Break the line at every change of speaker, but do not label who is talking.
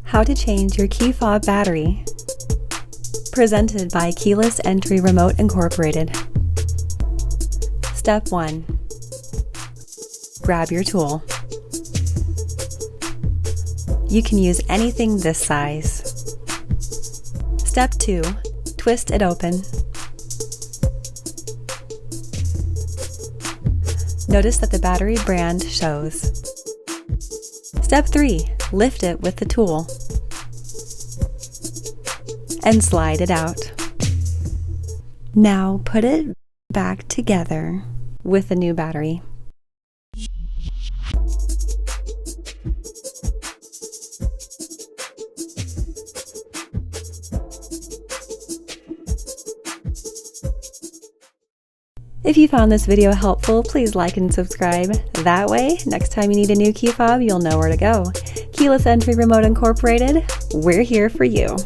How to change your key fob battery. Presented by Keyless Entry Remote Incorporated. Step 1. Grab your tool. You can use anything this size. Step 2. Twist it open. Notice that the battery brand shows. Step 3. Lift it with the tool and slide it out. Now put it back together with the new battery. If you found this video helpful, please like and subscribe. That way, next time you need a new key fob, you'll know where to go. Keyless Entry Remote Incorporated, we're here for you.